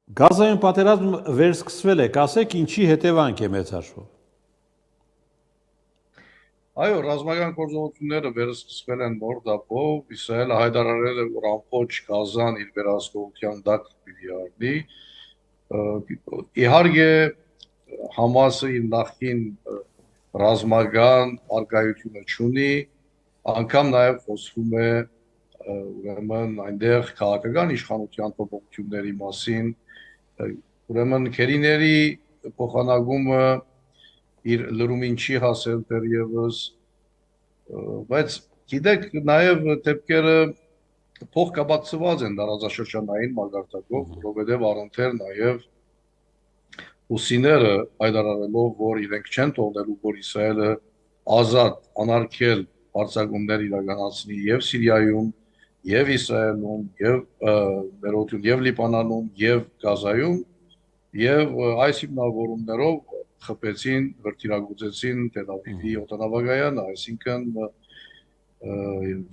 Գազայում պատերազմ վերսկսվել է, կասեք ինչի հետևանք է մեծ հաշվով։ Այո, ռազմական գործողությունները վերսկսվել են նոր դապով, Իսրայելը հայտարարել է, որ ամբողջ Գազան իր վերահսկողության տակ պիտի առնի։ Իհարկե Համասը իր նախկին ռազմական արկայությունը չունի, անգամ նաև խոսվում է ուրեմն այնտեղ քաղաքական իշխանության փոփոխությունների մասին, ուրեմն քերիների փոխանակումը իր լրումին չի հասել դեռևս, բայց գիտեք նաև դեպքերը փոխկապակցված են տարածաշրջանային մակարդակով, որովհետև առընթեր նաև հուսիները հայտարարելով, որ իրենք չեն թողնելու, որ Իսրայելը ազատ անարգել հարձակումներ իրականացնի եւ Սիրիայում, եւ Իսրայելում, եւ Լիբանանում, եւ Գազայում, եւ այս հիմնավորումներով խփեցին, վրթիրագործեցին Տել Ավիվի օդանավակայանը, այսինքն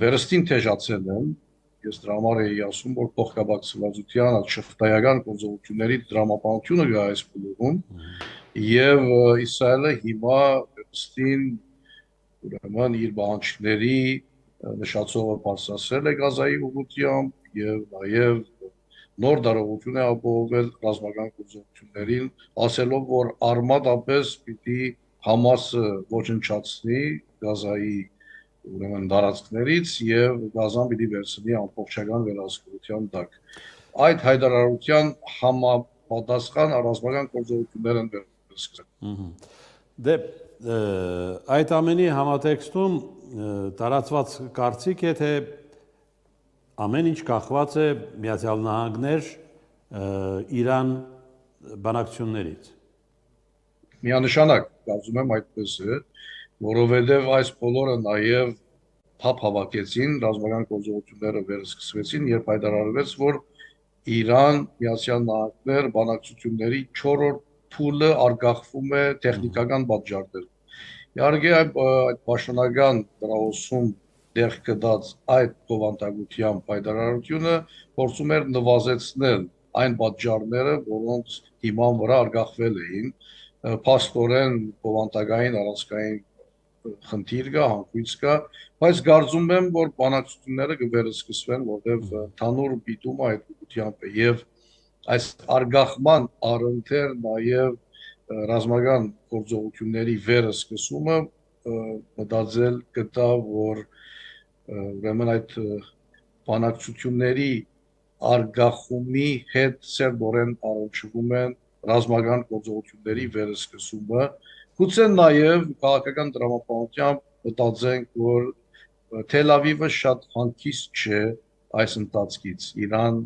վերստին թեժացել են։ Ես դրա համար էի ասում, որ փոխկապակցվածության շղթայական գործողությունների դրամապանությունը գա այս փուլում, եւ Իսրայելը հիմա վերստին ուրեմն իր բանջարների նշացողը բարձրացրել է Գազայի ուղղությամբ եւ նաեւ նոր դարողություն է ապահովել ռազմական գործողություններին, ասելով, որ արմատապես պիտի Համասը ոչնչացնի Գազայի ուրեմն տարածքներից եւ Գազան պիտի վերցնի ամբողջական վերահսկողության տակ։ Այդ հայտարարության համապատասխան ռազմական գործողություններ են վերսկսել։ Դե այդ ամենի համատեքստում տարածված կարծիք է, թե ամեն ինչ կախված է Միացյալ Նահանգներ Իրան բանակցություններից։ Միանշանակ, կարծում եմ այդպես է, որովհետև այս բոլորը նաև թափ հավաքեցին, ռազմական գործողությունները վերսկսվեցին, երբ հայտարարվեց, որ Իրան, Միացյալ Նահանգներ բանակցությունների 4-րդ փուլը արգախվում է տեխնիկական պատճառներով։ Իհարկե այդ պաշտոնական դրախոսում դեղ կդած այդ բովանդակությամբ հայտարարությունը փորձում էր նվազեցնել այն պատճառները, որոնց հիման վրա արգախվել էին, փաստորեն բովանդակային առանցքային խնդիր կա, հանգույց կա, բայց կարծում եմ, որ բանակցությունները կվերսկսվեն, որտեղ թանուր պիտումը այդ ուղղությամբ է եւ այս արգախման առընթեր նաեւ ռազմական գործողությունների վերսկսումը մտածել կտա, որ ուրեմն այդ բանակցությունների արգախումի հետ սերտորեն առնչվում են ռազմական գործողությունների վերսկսումը, գուցե նաև քաղաքական դրամապանությամբ մտածենք, որ Թել Ավիվը շատ հանգիստ չէ այս ընթացքից, Իրան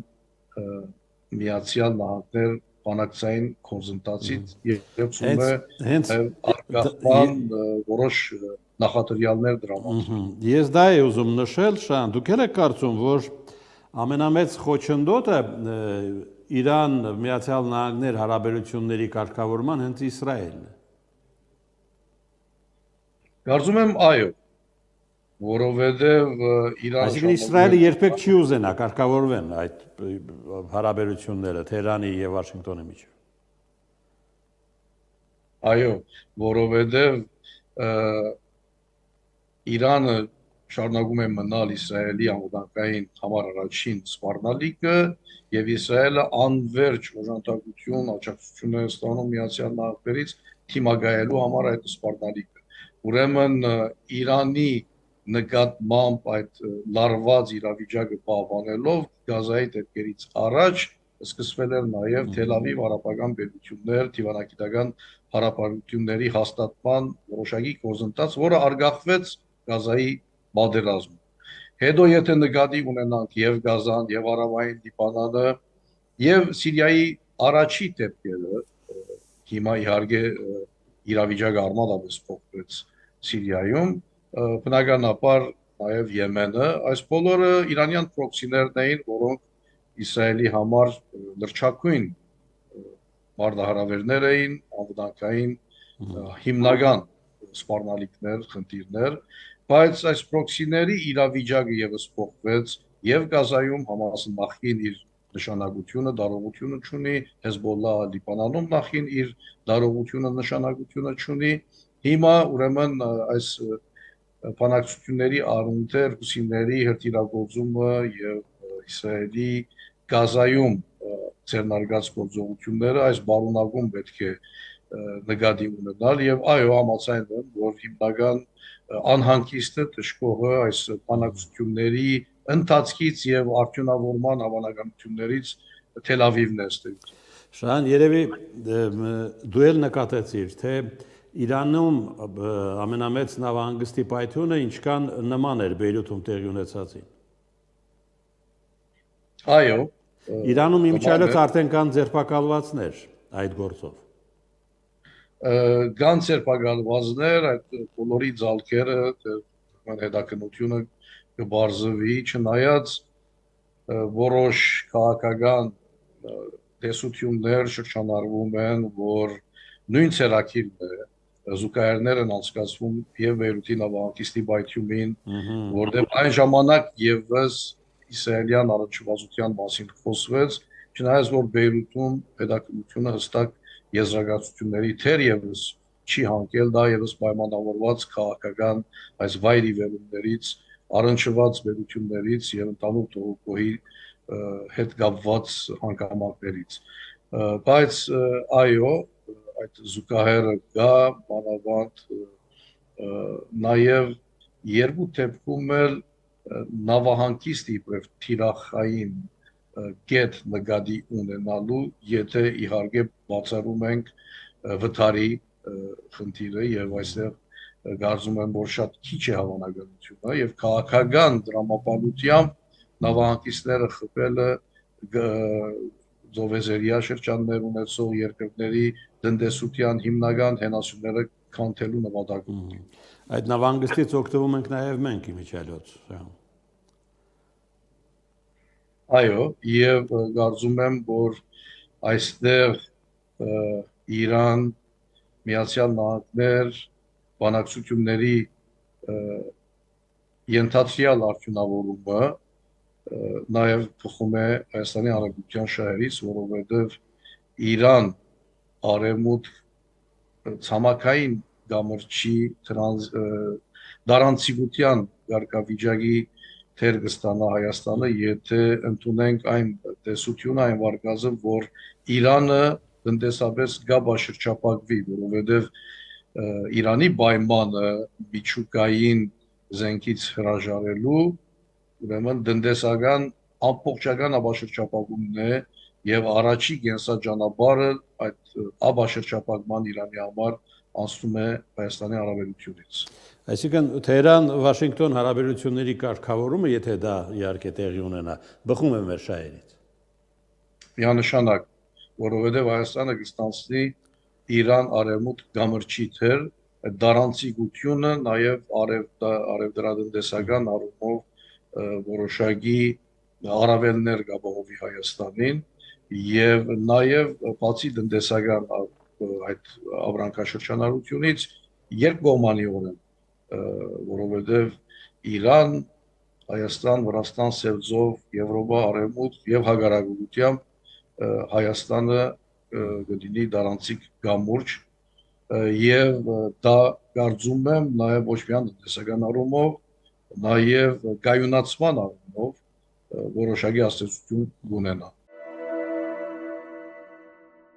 Միացյալ Նահանգներ բանակցային գործընթացից եւ ցույց է արգախման որոշ նախադրյալներ դրամատուրգ։ Ես դա եմ ուզում նշել, Շան, դուք եք կարծում, որ ամենամեծ խոչընդոտը Իրան Միացյալ Նահանգներ հարաբերությունների կարգավորման հենց Իսրայելն է։ Կարծում եմ այո, որովհետև Իրանը Այսինքն Իսրայելը երբեք չի ուզենա կարգավորվեն այդ հարաբերությունները Թեհրանի եւ Վաշինգտոնի միջեւ։ Այո, որովհետև Իրանը շարունակում է մնալ Իսրայելի անվտանգային համար առաջին սպառնալիքը եւ Իսրայելը անverջ օժանդակություն, աջակցություն է ստանում Միացյալ Նահանգներից թիմագայելու համար այդ սպառնալիքը։ Ուրեմն Իրանի նկատմամբ այդ լարված իրավիճակը պահպանելով Գազայի դեպքերից առաջ սկսվել էր նաև Թել Ավիվ արաբական պետություններ, դիվանագիտական հարաբերությունների հաստատման որոշակի գործընթաց, որը արգախվեց Գազայի պատերազմում։ Հետո եթե նկատի ունենանք եւ Գազան, եւ Արավային Լիբանանը, եւ Սիրիայի առաջի դեպքերը, հիմա իհարկե իրավիճակը արմատապես փոխվեց Սիրիայում, բնականաբար նաև Եմենը, այս բոլորը իրանյան պրոքսիներն էին, որոնք Իսրայելի համար լրջակույն մարտահրավերներ էին, անվտանգային հիմնական սպառնալիքներ, խնդիրներ, բայց այս պրոքսիների իրավիճակը եւս փոխվեց եւ Գազայում Համասը նախին իր նշանակությունը, դարողությունը չունի, Հեզբոլլահը Լիբանանում նախին իր դարողությունը, նշանակությունը չունի։ Հիմա ուրեմն այս բանակցությունների առընթեր հուսիների հրթիռագործումը եւ Իսրայելի Գազայում ձեռնարկած գործողությունները այս բարունակում պետք է նկատի ունենալ եւ այո համաձայն եմ, որ հիմնական անհանգիստը դժգոհը այս բանակցությունների ընթացքից եւ արդյունավորման հավանականություններից Թել Ավիվն է ստեղծում։ Շան երևի դու էլ նկատեցիր, թե Իրանում ամենամեծ նավահանգստի պայթյունը ինչքան նման էր Բեյրութում տեղի ունեցածին։ Այո, Իրանում իմիջիայլոց արդեն կան ձերբակալվածներ այդ գործով։ Կան ձերբակալվածներ, այդ բոլորի ձալքերը հետաքննությունը կբարձվի, չնայած որոշ քաղաքական տեսություններ շրջանառվում են, որ նույն ցերակիրն է զուգահեռներ են անցկացվում եւ Բեյրութի նավահանգիստի պայթյունին, որտեղ այն ժամանակ եւս իսրայելյան առնչվածության մասին խոսվեց, չնայած որ Բեյրութում հետաքննությունը հստակ եզրակացությունների թերևս չի հանգել, դա եւս պայմանավորված քաղաքական այս վայրի վերումներից, առնչված պետություններից եւ ընդհանուր թողոքոհի հետ կապված հանգամանքներից։ Բայց այո, այդ զուգահեռը կա, մանավանդ նաեւ երկու դեպքում էլ նավահանգիստի իբրև թիրախային կետ նկատի ունենալու, եթե իհարկե բացառում ենք վթարի խնդիրը եւ այստեղ կարծում եմ, որ շատ քիչ է հավանականությունը եւ քաղաքական դրամապանությամբ նավահանգիստները խփելը Զովեզերիա շրջաններ ունեցող երկրների տնտեսության հիմնական հենասյուները քանթելու նպատակով։ Այդ նավահանգստից օգտվում ենք նաեւ մենք իմիջիայլոց։ Այո, եւ կարծում եմ, որ այստեղ Իրան, Միացյալ Նահանգներ բանակցությունների ենթադրյալ արդյունավորումը նաեւ փոխում է Հայաստանի Հանրապետության շահերից, որովհետեւ Իրան արևմուտք ցամաքային գամրջի դարանցիկության կարգավիճակի թեր կստանա Հայաստանը, եթե ընդունենք այն տեսությունը, այն վարկածը, որ Իրանը տնտեսապես գաբաշրջապակվի, որովհետև Իրանի պայմանը միջուկային զենքից հրաժարելու, ուրեմն տնտեսական ամբողջական աբաշրջապակումն է եւ առաջի կենսաճանապարհը այդ աբաշրջապակման Իրանի համար անցնում է Հայաստանի Հանրապետությունից։ Այսինքն Թեհրան-Վաշինգտոն հարաբերությունների կարգավորումը, եթե դա իհարկե տեղի ունենա, բխում է մեր շահերից։ Միանշանակ, որովհետև Հայաստանը կստանցնի Իրան արևմուտք գամրջի թեր, այդ դարանցիկությունը նաև արևդրատնտեսական առումով որոշակի առավելներ կապահովի Հայաստանին եւ նաև բացի տնտեսական այդ ապրանքաշրջանառությունից երկկողմանիորեն, որովհետև Իրան, Հայաստան, Վրաստան, Սևձով, Եվրոպա, Արևմուտք եւ հակառակությամբ Հայաստանը գտնի դարանցիկ գամուրջ եւ դա կարծում եմ նաեւ ոչ միայն տնտեսական առումով, նաեւ կայունացման առումով որոշակի ազդեցություն ունենա։